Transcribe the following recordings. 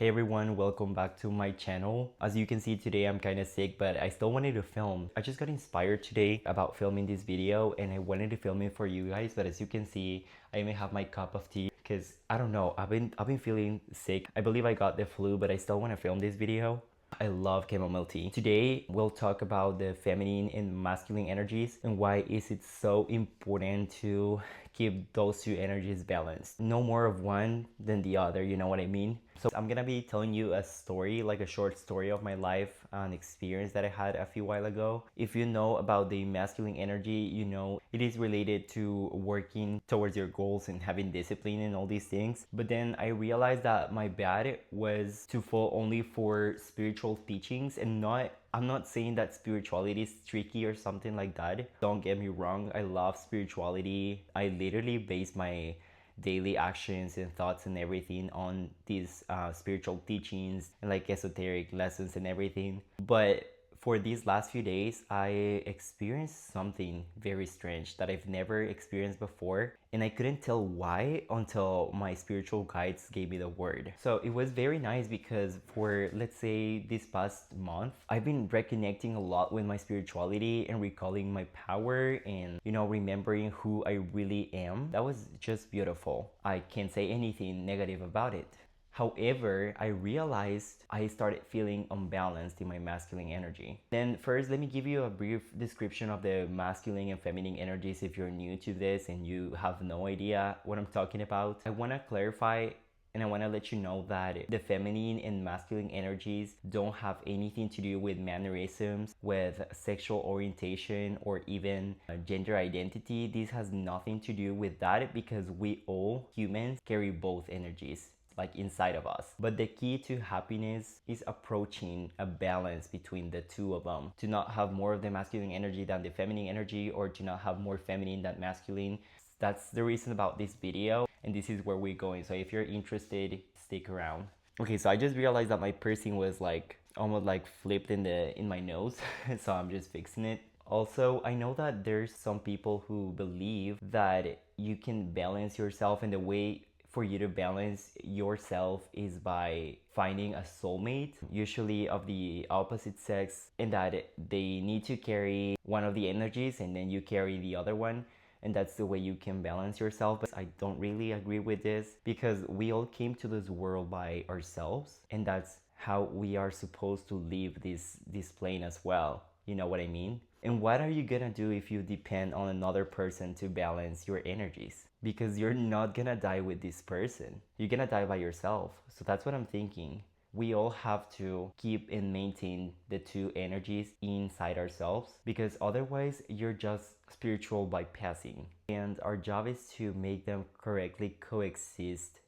Hey everyone, welcome back to my channel. As you can see today I'm kind of sick, but I still wanted to film. I just got inspired today about filming this video and I wanted to film it for you guys, but as you can see, I even have my cup of tea because I don't know, I've been feeling sick. I believe I got the flu, but I still want to film this video. I love chamomile tea. Today we'll talk about the feminine and masculine energies and why is it so important to keep those two energies balanced. No more of one than the other, you know what I mean? So I'm gonna be telling you a story, like a short story of my life, an experience that I had a few while ago. If you know about the masculine energy, you know it is related to working towards your goals and having discipline and all these things. But then I realized that my bad was to fall only for spiritual teachings and not I'm not saying that spirituality is tricky or something like that. Don't get me wrong, I love spirituality. I literally base my daily actions and thoughts and everything on these spiritual teachings and like esoteric lessons and everything. But for these last few days, I experienced something very strange that I've never experienced before, and I couldn't tell why until my spiritual guides gave me the word. So it was very nice because for, let's say, this past month, I've been reconnecting a lot with my spirituality and recalling my power and, you know, remembering who I really am. That was just beautiful. I can't say anything negative about it. However, I realized I started feeling unbalanced in my masculine energy. Then first, let me give you a brief description of the masculine and feminine energies if you're new to this and you have no idea what I'm talking about. I want to clarify and I want to let you know that the feminine and masculine energies don't have anything to do with mannerisms, with sexual orientation, or even gender identity. This has nothing to do with that because we all humans carry both energies like inside of us. But the key to happiness is approaching a balance between the two of them. To not have more of the masculine energy than the feminine energy, or to not have more feminine than masculine. That's the reason about this video, and this is where we're going. So if you're interested, stick around. Okay, so I just realized that my piercing was like almost like flipped in my nose, so I'm just fixing it. Also, I know that there's some people who believe that you can balance yourself, and the way for you to balance yourself is by finding a soulmate, usually of the opposite sex, and that they need to carry one of the energies and then you carry the other one, and that's the way you can balance yourself. But I don't really agree with this because we all came to this world by ourselves, and that's how we are supposed to live this plane as well. You know what I mean? And what are you gonna do if you depend on another person to balance your energies? Because you're not gonna die with this person. You're gonna die by yourself. So that's what I'm thinking. We all have to keep and maintain the two energies inside ourselves, because otherwise you're just spiritual bypassing. And our job is to make them correctly coexist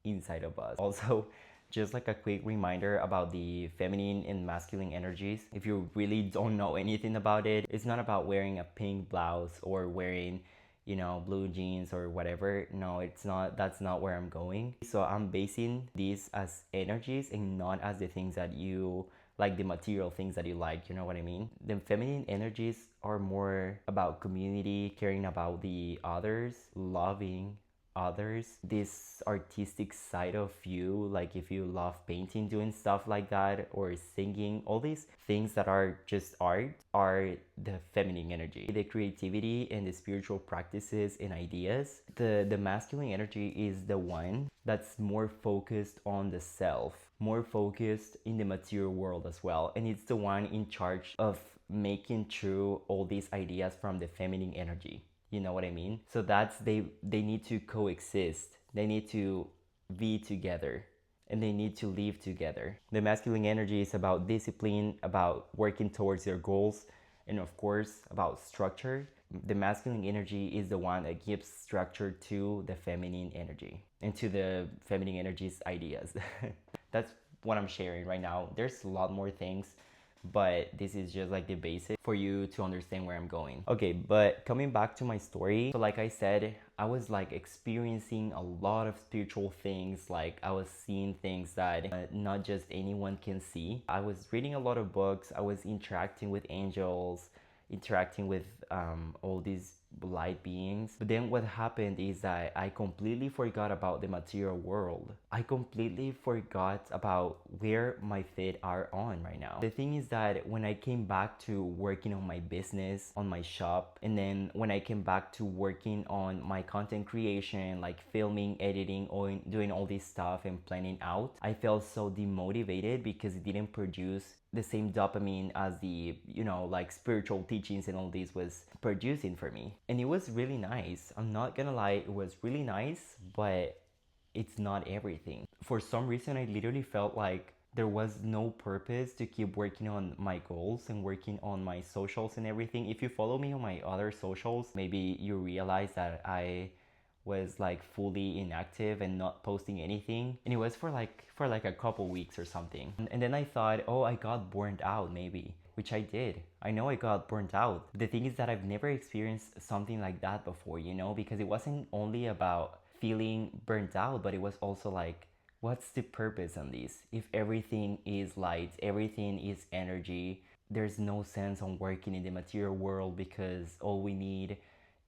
inside of us. Also, just like a quick reminder about the feminine and masculine energies. If you really don't know anything about it, it's not about wearing a pink blouse or wearing, you know, blue jeans or whatever. No, it's not. That's not where I'm going. So I'm basing these as energies and not as the things that you like, the material things that you like, you know what I mean? The feminine energies are more about community, caring about the others, loving others, this artistic side of you. Like if you love painting, doing stuff like that, or singing, all these things that are just art are the feminine energy. The creativity and the spiritual practices and ideas. The masculine energy is the one that's more focused on the self, more focused in the material world as well, and it's the one in charge of making true all these ideas from the feminine energy. You know what I mean? So that's they need to coexist. They need to be together and they need to live together. The masculine energy is about discipline, about working towards your goals, and of course about structure. The masculine energy is the one that gives structure to the feminine energy and to the feminine energy's ideas. That's what I'm sharing right now. There's a lot more things, but this is just like the basic for you to understand where I'm going. Okay, but coming back to my story, so like I said, I was like experiencing a lot of spiritual things. Like I was seeing things that not just anyone can see. I was reading a lot of books. I was interacting with angels, interacting with all these light beings. But then what happened is that I completely forgot about the material world. I completely forgot about where my feet are on right now. The thing is that when I came back to working on my business, on my shop, and then when I came back to working on my content creation, like filming, editing, or doing all this stuff and planning out, I felt so demotivated because it didn't produce the same dopamine as the, like spiritual teachings and all this was producing for me. And it was really nice. I'm not gonna lie, it was really nice, but it's not everything. For some reason, I literally felt like there was no purpose to keep working on my goals and working on my socials and everything. If you follow me on my other socials, maybe you realize that I was like fully inactive and not posting anything, and it was for like a couple weeks or something. And then I thought, oh, I got burned out maybe, which I did. I know I got burnt out. The thing is that I've never experienced something like that before, because it wasn't only about feeling burnt out, but it was also like, what's the purpose on this? If everything is light, everything is energy, there's no sense on working in the material world because all we need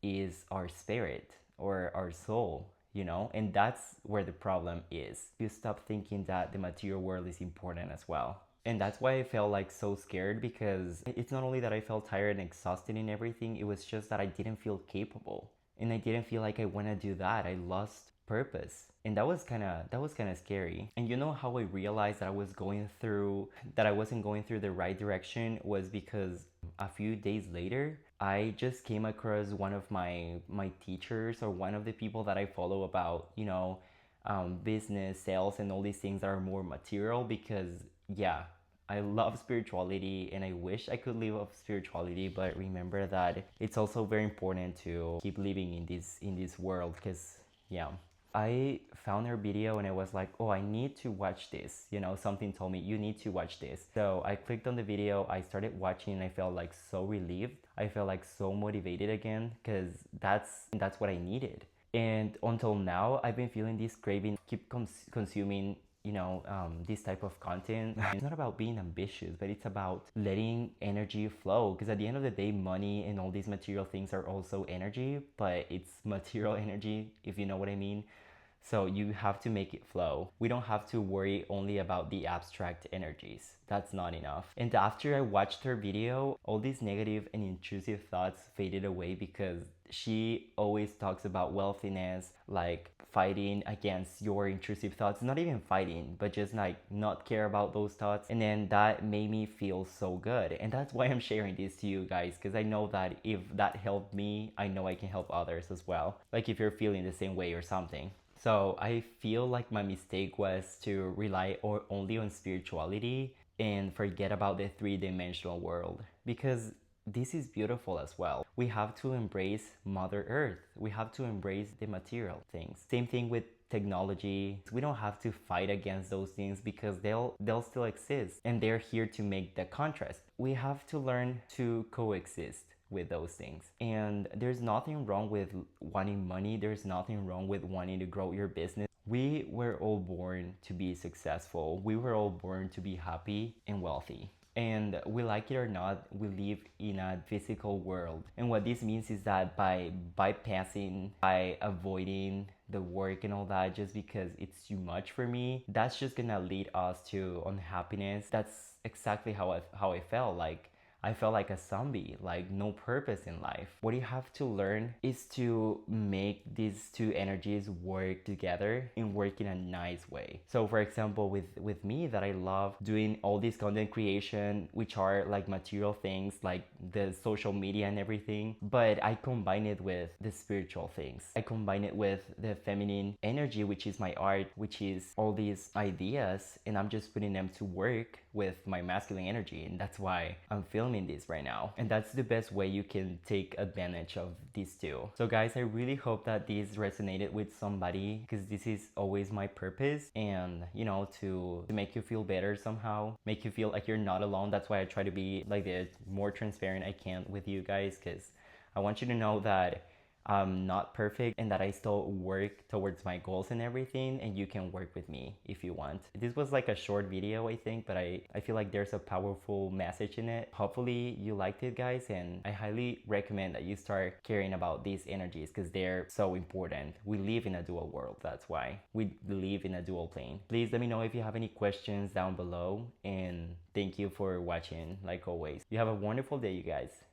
is our spirit or our soul, and that's where the problem is. You stop thinking that the material world is important as well. And that's why I felt like so scared, because it's not only that I felt tired and exhausted and everything, it was just that I didn't feel capable. And I didn't feel like I want to do that. I lost purpose. And that was kind of scary. And how I realized that I wasn't going through the right direction was because a few days later, I just came across one of my teachers, or one of the people that I follow about, business, sales, and all these things that are more material, because yeah, I love spirituality and I wish I could live off spirituality, but remember that it's also very important to keep living in this world, because yeah. I found her video and I was like, oh, I need to watch this. Something told me you need to watch this. So I clicked on the video, I started watching, and I felt like so relieved. I felt like so motivated again, because that's what I needed. And until now, I've been feeling this craving, keep consuming this type of content. It's not about being ambitious, but it's about letting energy flow, because at the end of the day, money and all these material things are also energy, but it's material energy, if you know what I mean. So you have to make it flow. We don't have to worry only about the abstract energies. That's not enough. And after I watched her video, all these negative and intrusive thoughts faded away, because she always talks about wealthiness, like fighting against your intrusive thoughts. Not even fighting, but just like not care about those thoughts. And then that made me feel so good. And that's why I'm sharing this to you guys, because I know that if that helped me, I know I can help others as well. Like if you're feeling the same way or something. So I feel like my mistake was to rely only on spirituality and forget about the three-dimensional world, because this is beautiful as well. We have to embrace Mother Earth. We have to embrace the material things. Same thing with technology. We don't have to fight against those things, because they'll still exist and they're here to make the contrast. We have to learn to coexist with those things. And there's nothing wrong with wanting money. There's nothing wrong with wanting to grow your business. We were all born to be successful. We were all born to be happy and wealthy. And we like it or not, we live in a physical world. And what this means is that by avoiding the work and all that just because it's too much for me, that's just gonna lead us to unhappiness. That's exactly how I felt. Like I felt like a zombie, like no purpose in life. What you have to learn is to make these two energies work together and work in a nice way. So for example, with me, that I love doing all this content creation, which are like material things, like the social media and everything, but I combine it with the spiritual things. I combine it with the feminine energy, which is my art, which is all these ideas, and I'm just putting them to work with my masculine energy. And that's why I'm filming this right now, and that's the best way you can take advantage of these two. So guys, I really hope that this resonated with somebody, because this is always my purpose, and to make you feel better somehow, make you feel like you're not alone. That's why I try to be like the more transparent I can with you guys, because I want you to know that I'm not perfect and that I still work towards my goals and everything, and you can work with me if you want. This was like a short video, I think, but I feel like there's a powerful message in it. Hopefully you liked it, guys, and I highly recommend that you start caring about these energies because they're so important. We live in a dual world, that's why. We live in a dual plane. Please let me know if you have any questions down below, and thank you for watching like always. You have a wonderful day, you guys.